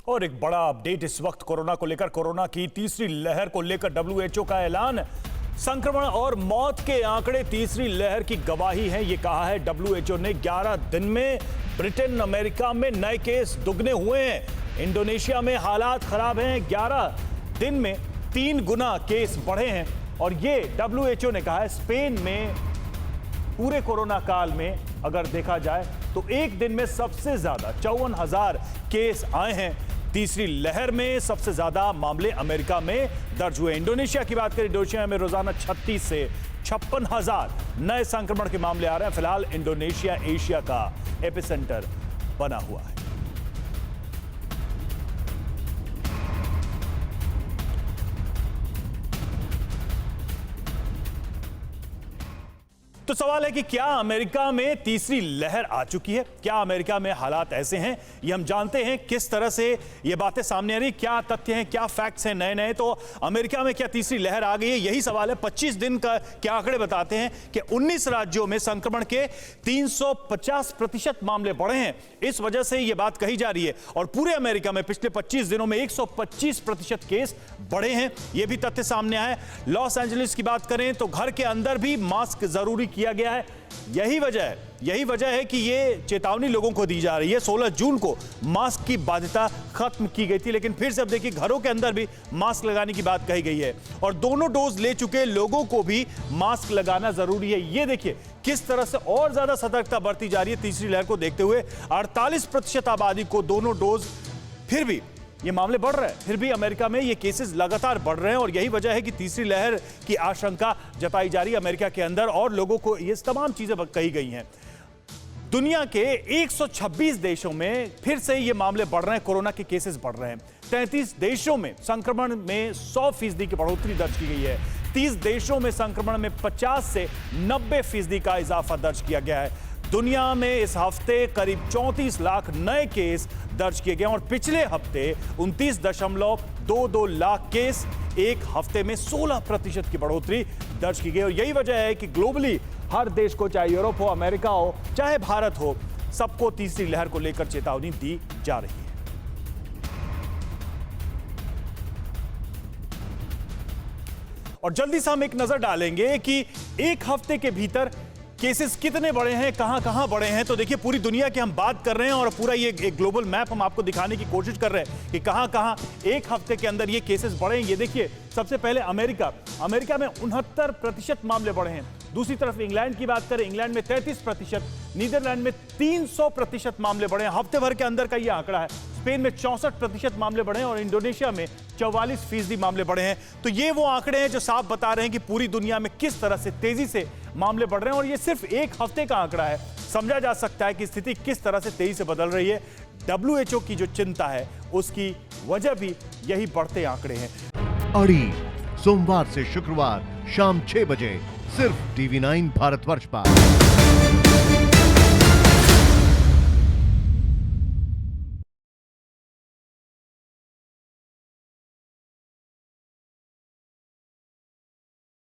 और एक बड़ा अपडेट इस वक्त कोरोना को लेकर, कोरोना की तीसरी लहर को लेकर डब्ल्यूएचओ का ऐलान। संक्रमण और मौत के आंकड़े तीसरी लहर की गवाही हैं, ये कहा है डब्ल्यूएचओ ने। 11 दिन में ब्रिटेन, अमेरिका में नए केस दुगने हुए हैं। इंडोनेशिया में हालात खराब हैं। 11 दिन में 3 गुना केस बढ़े हैं। और ये डब्ल्यूएचओ ने कहा है स्पेन में पूरे कोरोना काल में अगर देखा जाए तो एक दिन में सबसे ज्यादा 54,000 केस आए हैं। तीसरी लहर में सबसे ज्यादा मामले अमेरिका में दर्ज हुए। इंडोनेशिया की बात करें, इंडोनेशिया में रोजाना 36 से 56,000 नए संक्रमण के मामले आ रहे हैं। फिलहाल इंडोनेशिया एशिया का एपिसेंटर बना हुआ है। तो सवाल है कि क्या अमेरिका में तीसरी लहर आ चुकी है? क्या अमेरिका में हालात ऐसे हैं? ये हम जानते हैं किस तरह से ये बातें सामने आ रही, क्या तथ्य हैं, क्या फैक्ट्स हैं नए नए। तो अमेरिका में क्या तीसरी लहर आ गई है? यही सवाल है। 25 दिन का क्या आंकड़े बताते हैं कि 19 राज्यों में संक्रमण के 350% मामले बढ़े हैं। इस वजह से यह बात कही जा रही है। और पूरे अमेरिका में पिछले 25 दिनों में 125% केस बढ़े हैं। यह भी तथ्य सामने आया। लॉस एंजलिस की बात करें तो घर के अंदर भी मास्क जरूरी किया गया है। यही वजह है कि ये चेतावनी लोगों को दी जा रही है। 16 जून को मास्क की बाध्यता खत्म की गई थी, लेकिन फिर से अब देखिए घरों के अंदर भी मास्क लगाने की बात कही गई है। और दोनों डोज ले चुके लोगों को भी मास्क लगाना जरूरी है। ये देखिए किस तरह से और ज्यादा सतर्कता बरती जा रही है तीसरी लहर को देखते हुए। 48% आबादी को दोनों डोज, फिर भी ये मामले बढ़ रहे हैं। फिर भी अमेरिका में ये केसेस लगातार बढ़ रहे हैं। और यही वजह है कि तीसरी लहर की आशंका जताई जा रही है अमेरिका के अंदर। और लोगों को ये तमाम चीजें कही गई हैं। दुनिया के 126 देशों में फिर से ये मामले बढ़ रहे हैं, कोरोना के केसेस बढ़ रहे हैं। 33 देशों में संक्रमण में 100% की बढ़ोतरी दर्ज की गई है। 30 देशों में संक्रमण में 50 से 90% का इजाफा दर्ज किया गया है। दुनिया में इस हफ्ते करीब 34 लाख नए केस दर्ज किए गए और पिछले हफ्ते 29.22 लाख केस, एक हफ्ते में 16% की बढ़ोतरी दर्ज की गई। और यही वजह है कि ग्लोबली हर देश को, चाहे यूरोप हो, अमेरिका हो, चाहे भारत हो, सबको तीसरी लहर को लेकर चेतावनी दी जा रही है। और जल्दी से हम एक नजर डालेंगे कि एक हफ्ते के भीतर केसेस कितने बड़े हैं, कहां बढ़े हैं। तो देखिए पूरी दुनिया की हम बात कर रहे हैं और पूरा ये एक ग्लोबल मैप हम आपको दिखाने की कोशिश कर रहे हैं कि कहां एक हफ्ते के अंदर ये केसेस बढ़े हैं। ये देखिए सबसे पहले अमेरिका में 69% मामले बढ़े हैं। दूसरी तरफ इंग्लैंड की बात करें, इंग्लैंड में 33%, नीदरलैंड में 300% मामले बढ़े हैं। हफ्ते भर के अंदर का ये आंकड़ा है। स्पेन में 64% मामले बढ़े हैं और इंडोनेशिया में 44% मामले बढ़े हैं। तो ये वो आंकड़े हैं जो साफ बता रहे हैं कि पूरी दुनिया में किस तरह से तेजी से मामले बढ़ रहे हैं। और ये सिर्फ एक हफ्ते का आंकड़ा है। समझा जा सकता है कि स्थिति किस तरह से तेजी से बदल रही है। डब्ल्यूएचओ की जो चिंता है उसकी वजह भी यही बढ़ते आंकड़े हैं। अड़ी सोमवार से शुक्रवार शाम 6 बजे सिर्फ TV9 भारतवर्ष पर।